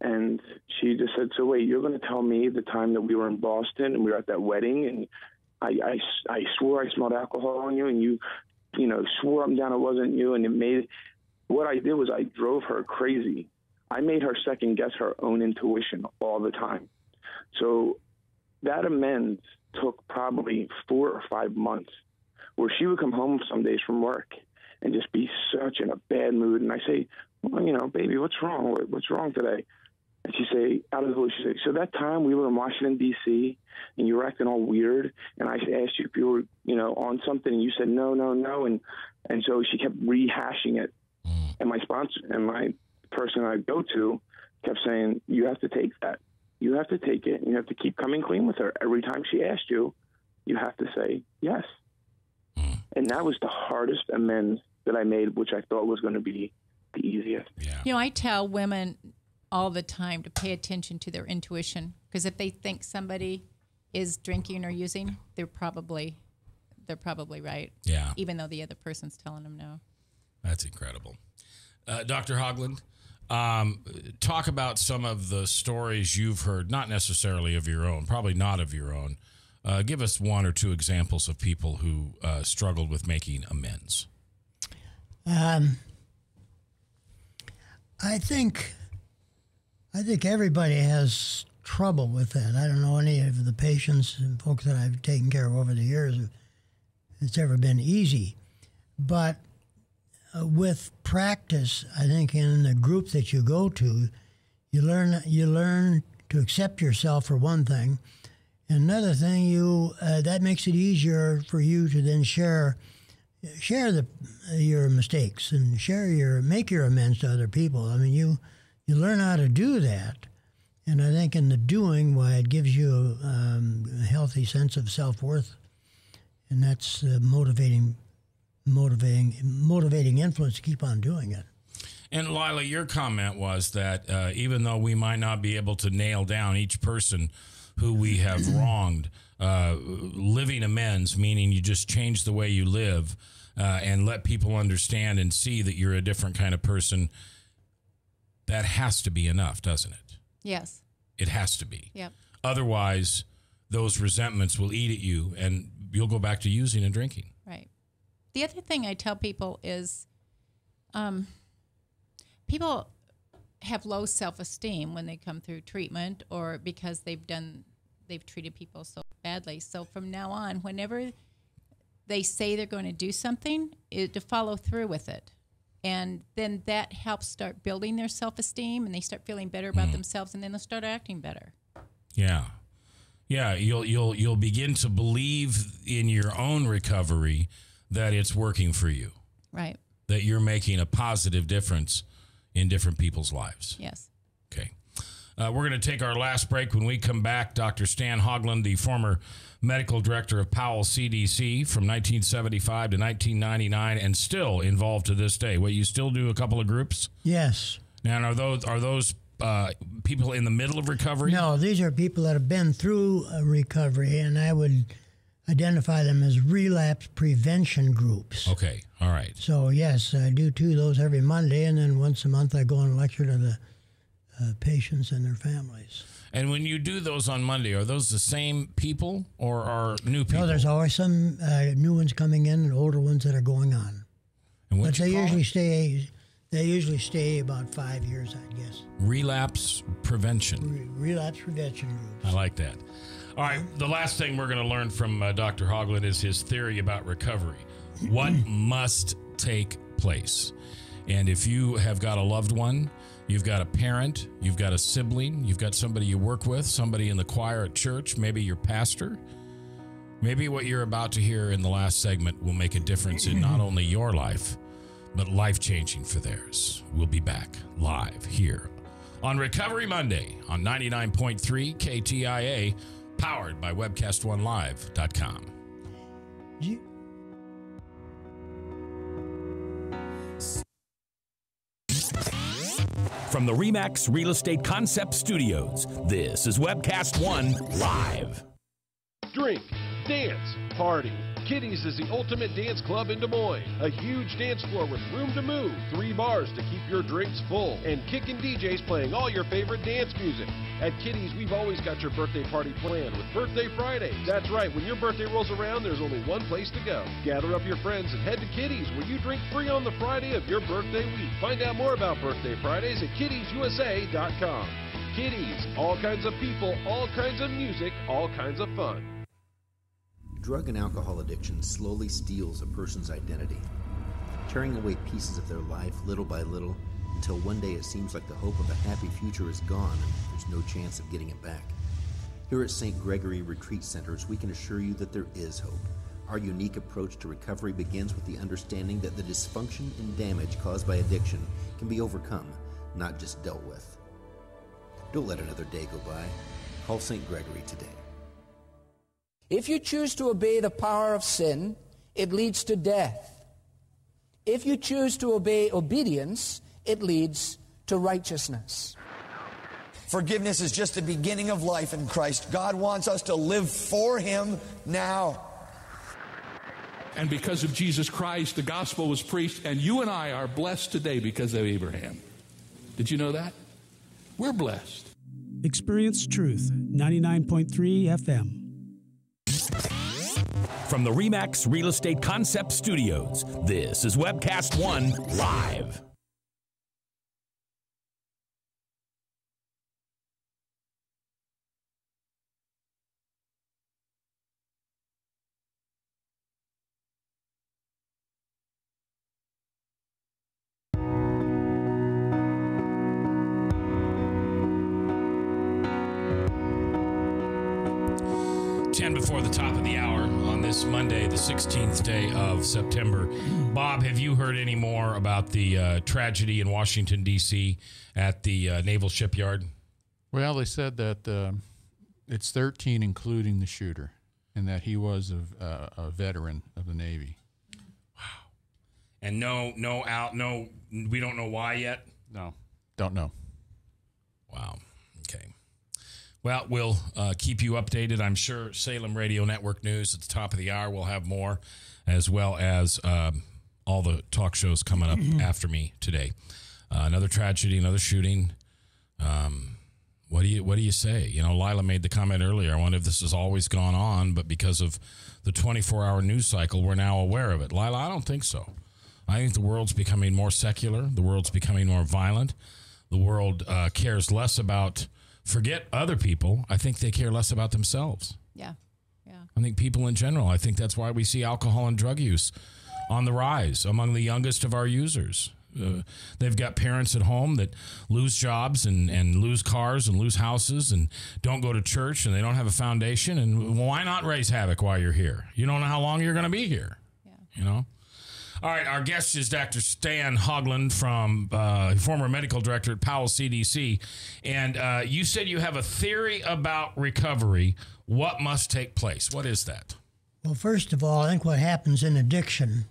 and she just said, so wait, you're going to tell me the time that we were in Boston and we were at that wedding, and I swore I smelled alcohol on you, and you swore up and down it wasn't you, and what I did was I drove her crazy. I made her second guess her own intuition all the time. So that amends took probably 4 or 5 months, where she would come home some days from work and just be such in a bad mood. And I say, well, baby, what's wrong? What's wrong today? And she say, out of the blue, she say, so that time we were in Washington, D.C., and you were acting all weird, and I asked you if you were, on something, and you said no. And so she kept rehashing it. And my sponsor and my person I go to kept saying, you have to take that. You have to take it, and you have to keep coming clean with her. Every time she asked you, you have to say yes. And that was the hardest amends that I made, which I thought was going to be the easiest. Yeah. I tell women all the time to pay attention to their intuition, because if they think somebody is drinking or using, they're probably right. Yeah. Even though the other person's telling them no. That's incredible. Dr. Haugland, talk about some of the stories you've heard, not necessarily of your own, probably not of your own. Give us 1 or 2 examples of people who struggled with making amends. I think everybody has trouble with that. I don't know any of the patients and folks that I've taken care of over the years it's ever been easy. But with practice, I think in the group that you go to, you learn to accept yourself for one thing. Another thing, that makes it easier for you to then share your mistakes and make your amends to other people. I mean, you learn how to do that, and I think in the doing, why it gives you a healthy sense of self-worth, and that's motivating influence to keep on doing it. And Lila, your comment was that even though we might not be able to nail down each person who we have wronged, living amends, meaning you just change the way you live and let people understand and see that you're a different kind of person, that has to be enough, doesn't it? Yes. It has to be. Yep. Otherwise, those resentments will eat at you, and you'll go back to using and drinking. Right. The other thing I tell people is people have low self-esteem when they come through treatment, or because they've treated people so badly. So from now on, whenever they say they're going to do something, to follow through with it. And then that helps start building their self-esteem, and they start feeling better about themselves, and then they'll start acting better. Yeah. Yeah, you'll begin to believe in your own recovery that it's working for you. Right. That you're making a positive difference in different people's lives. Yes. Okay. We're going to take our last break. When we come back, Dr. Stan Haugland, the former medical director of Powell CDC from 1975 to 1999, and still involved to this day. What, you still do a couple of groups? Yes. Now, are those people in the middle of recovery? No, these are people that have been through recovery, and I would identify them as relapse prevention groups. Okay, all right. So, yes, I do 2 of those every Monday, and then once a month I go and lecture to the patients and their families. And when you do those on Monday, are those the same people or are new people? No, there's always some new ones coming in and older ones that are going on. And but they usually stay about 5 years, I guess. Relapse prevention. Relapse prevention groups. I like that. All right, the last thing we're going to learn from Dr. Haugland is his theory about recovery. What must take place? And if you have got a loved one, you've got a parent, you've got a sibling, you've got somebody you work with, somebody in the choir at church, maybe your pastor, maybe what you're about to hear in the last segment will make a difference in not only your life, but life-changing for theirs. We'll be back live here on Recovery Monday on 99.3 KTIA, powered by webcast1live.com. From the RE/MAX Real Estate Concept Studios, this is Webcast One Live. Drink, dance, party. Kitty's is the ultimate dance club in Des Moines. A huge dance floor with room to move, 3 bars to keep your drinks full, and kickin' DJs playing all your favorite dance music. At Kitty's, we've always got your birthday party planned with Birthday Fridays. That's right, when your birthday rolls around, there's only one place to go. Gather up your friends and head to Kitty's, where you drink free on the Friday of your birthday week. Find out more about Birthday Fridays at kittiesusa.com. Kitty's, all kinds of people, all kinds of music, all kinds of fun. Drug and alcohol addiction slowly steals a person's identity, tearing away pieces of their life little by little until one day it seems like the hope of a happy future is gone and there's no chance of getting it back. Here at St. Gregory Retreat Centers, we can assure you that there is hope. Our unique approach to recovery begins with the understanding that the dysfunction and damage caused by addiction can be overcome, not just dealt with. Don't let another day go by. Call St. Gregory today. If you choose to obey the power of sin, it leads to death. If you choose to obey obedience, it leads to righteousness. Forgiveness is just the beginning of life in Christ. God wants us to live for Him now. And because of Jesus Christ, the gospel was preached, and you and I are blessed today because of Abraham. Did you know that? We're blessed. Experience Truth, 99.3 FM. From the RE/MAX Real Estate Concept Studios, this is Webcast One Live. Before the top of the hour on this Monday, the 16th day of September. Bob, have you heard any more about the tragedy in Washington, D.C. at the Naval Shipyard? Well, they said that it's 13, including the shooter, and that he was a veteran of the Navy. Wow. And no, we don't know why yet? No, don't know. Wow. Okay. Well, we'll keep you updated. I'm sure Salem Radio Network News at the top of the hour will have more, as well as all the talk shows coming up after me today. Another tragedy, another shooting. What do you say? You know, Lila made the comment earlier. I wonder if this has always gone on, but because of the 24-hour news cycle, we're now aware of it. Lila, I don't think so. I think the world's becoming more secular. The world's becoming more violent. The world cares less about... Forget other people. I think they care less about themselves. Yeah. I think people in general, I think that's why we see alcohol and drug use on the rise among the youngest of our users. They've got parents at home that lose jobs and lose cars and lose houses and don't go to church and they don't have a foundation. And why not raise havoc while you're here? You don't know how long you're going to be here. Yeah. You know? All right, our guest is Dr. Stan Haugland, from former medical director at Powell CDC. And you said you have a theory about recovery. What must take place? What is that? Well, first of all, I think what happens in addiction,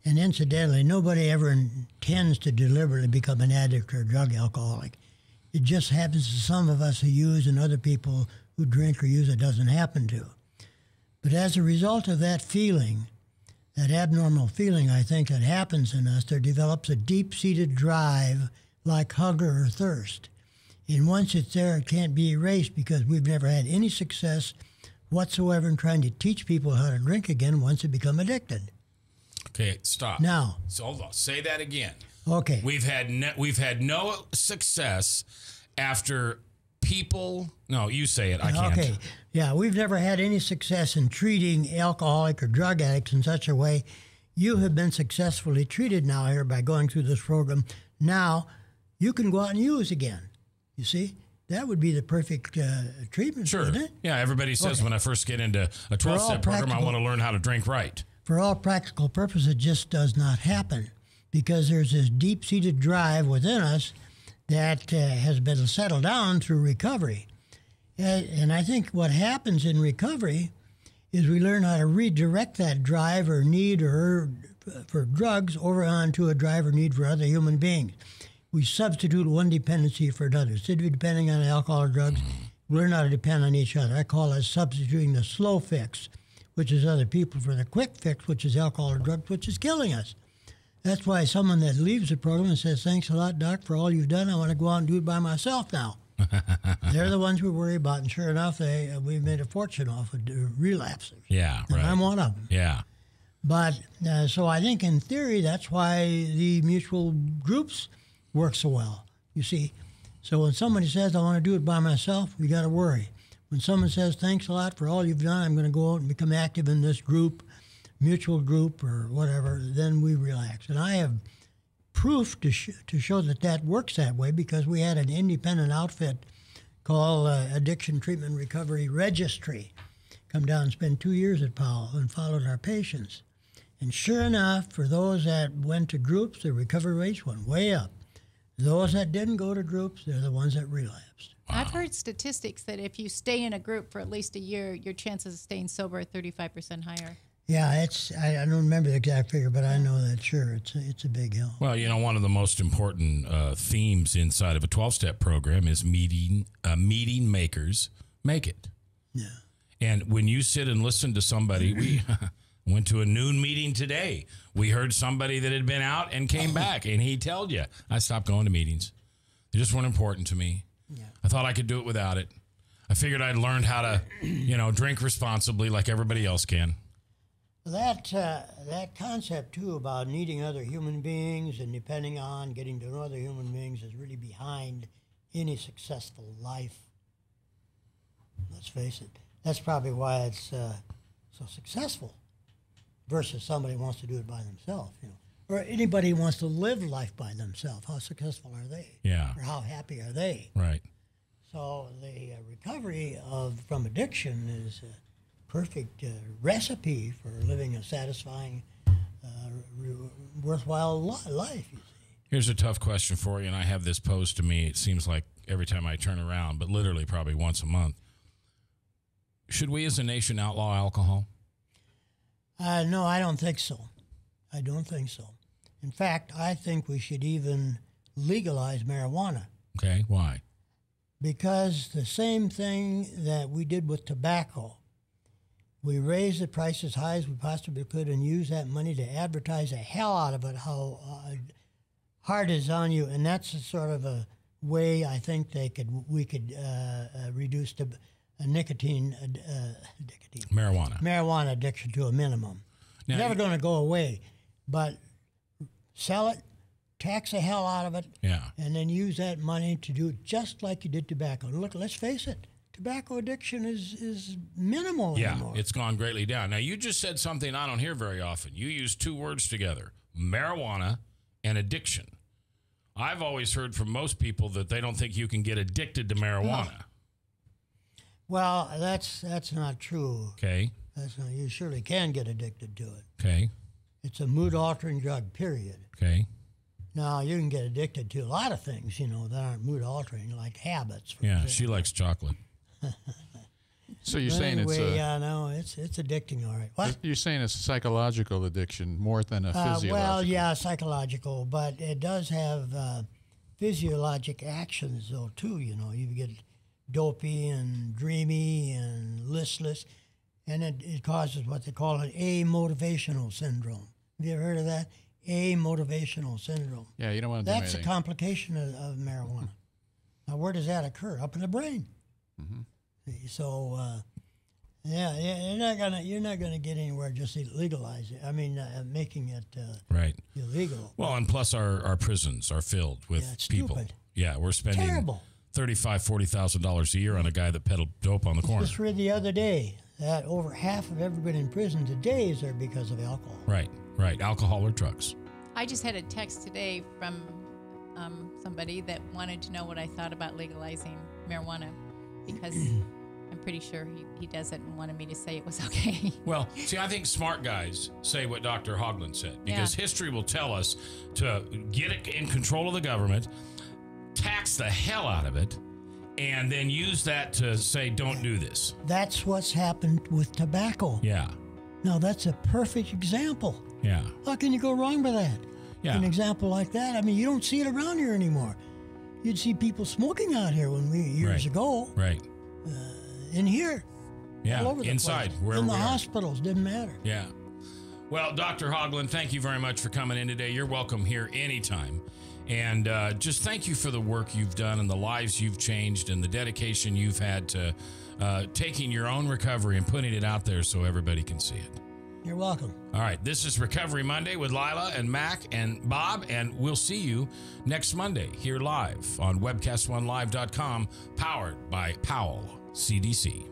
and incidentally, nobody ever intends to deliberately become an addict or a drug alcoholic. It just happens to some of us who use, and other people who drink or use it doesn't happen to. But as a result of that feeling, that abnormal feeling, I think, that happens in us, there develops a deep-seated drive like hunger or thirst. And once it's there, it can't be erased because we've never had any success whatsoever in trying to teach people how to drink again once they become addicted. Okay, stop. Now. So hold on. Say that again. Okay. We've had no success after people... No, you say it. I can't. Okay. Yeah, we've never had any success in treating alcoholic or drug addicts in such a way you have been successfully treated now here by going through this program. Now you can go out and use again. You see? That would be the perfect treatment, Sure. wouldn't it? Yeah, everybody says when I first get into a 12-step program, I want to learn how to drink right. For all practical purposes, it just does not happen because there's this deep-seated drive within us that has been settled down through recovery. And I think what happens in recovery is we learn how to redirect that drive or need or for drugs over onto a drive or need for other human beings. We substitute one dependency for another. Instead of depending on alcohol or drugs, we learn how to depend on each other. I call it substituting the slow fix, which is other people, for the quick fix, which is alcohol or drugs, which is killing us. That's why someone that leaves the program and says, thanks a lot, Doc, for all you've done. I want to go out and do it by myself now. They're the ones we worry about. And sure enough, we've made a fortune off of relapses. Yeah, and right. I'm one of them. Yeah. But so I think in theory, that's why the mutual groups work so well, you see. So when somebody says, I want to do it by myself, we got to worry. When someone says, thanks a lot for all you've done, I'm going to go out and become active in this group, mutual group or whatever, then we relax. And I have proof to show that works that way because we had an independent outfit called Addiction Treatment Recovery Registry come down and spend 2 years at Powell and followed our patients. And sure enough, for those that went to groups, the recovery rates went way up. Those that didn't go to groups, they're the ones that relapsed. Wow. I've heard statistics that if you stay in a group for at least a year, your chances of staying sober are 35% higher. Yeah, I don't remember the exact figure, but I know that, sure, it's a big hill. Well, you know, one of the most important themes inside of a 12-step program is meeting makers make it. Yeah. And when you sit and listen to somebody, we went to a noon meeting today. We heard somebody that had been out and came back, and he told you, I stopped going to meetings. They just weren't important to me. Yeah. I thought I could do it without it. I figured I'd learned how to, drink responsibly like everybody else can. That concept, too, about needing other human beings and depending on getting to know other human beings is really behind any successful life. Let's face it. That's probably why it's so successful versus somebody who wants to do it by themselves, Or anybody who wants to live life by themselves. How successful are they? Yeah. Or how happy are they? Right. So the recovery from addiction is perfect recipe for living a satisfying, worthwhile life, you see. Here's a tough question for you, and I have this posed to me, it seems like every time I turn around, but literally probably once a month. Should we as a nation outlaw alcohol? No, I don't think so. I don't think so. In fact, I think we should even legalize marijuana. Okay, why? Because the same thing that we did with tobacco, we raised the price as high as we possibly could and used that money to advertise the hell out of it, how hard it is on you. And that's a sort of a way I think we could reduce the marijuana addiction to a minimum. Now, Never going to go away, but sell it, tax the hell out of it, and then use that money to do it just like you did tobacco. Look, let's face it. Tobacco addiction is minimal anymore. It's gone greatly down. Now, you just said something I don't hear very often. You use two words together, marijuana and addiction. I've always heard from most people that they don't think you can get addicted to marijuana. Well, that's not true. Okay. You surely can get addicted to it. Okay. It's a mood-altering drug, period. Okay. Now, you can get addicted to a lot of things, that aren't mood-altering, like habits. For Yeah, example. she likes chocolate. So you're But saying anyway, it's addicting, all right. What? You're saying it's a psychological addiction more than a physiological. Well, yeah, psychological, but it does have physiologic actions, though, too. You get dopey and dreamy and listless, and it causes what they call an amotivational syndrome. Have you ever heard of that? Amotivational syndrome. Yeah, you don't want to do That's a complication of marijuana. Now, where does that occur? Up in the brain. Mm-hmm. So, you're not gonna get anywhere just legalizing. I mean, making it right illegal. Well, and plus our prisons are filled with people. Stupid. Yeah, we're spending Terrible. $35,000-$40,000 a year on a guy that peddled dope on the corner. Just read the other day that over half of everybody in prison today is there because of alcohol. Right. Right, alcohol or drugs. I just had a text today from somebody that wanted to know what I thought about legalizing marijuana, because I'm pretty sure he doesn't and wanted me to say it was okay. Well, see, I think smart guys say what Dr. Haugland said, because history will tell us to get it in control of the government, tax the hell out of it, and then use that to say, don't do this. That's what's happened with tobacco. Yeah. Now, that's a perfect example. Yeah. How can you go wrong with that? Yeah. An example like that, I mean, you don't see it around here anymore. You'd see people smoking out here years ago. Right. In here. Yeah, all over the inside, place. wherever in the we are. hospitals, didn't matter. Yeah. Well, Dr. Haugland, thank you very much for coming in today. You're welcome here anytime. And just thank you for the work you've done and the lives you've changed and the dedication you've had to taking your own recovery and putting it out there so everybody can see it. You're welcome. All right, this is Recovery Monday with Lila and Mac and Bob, and we'll see you next Monday here live on webcast1live.com, powered by Powell CDC.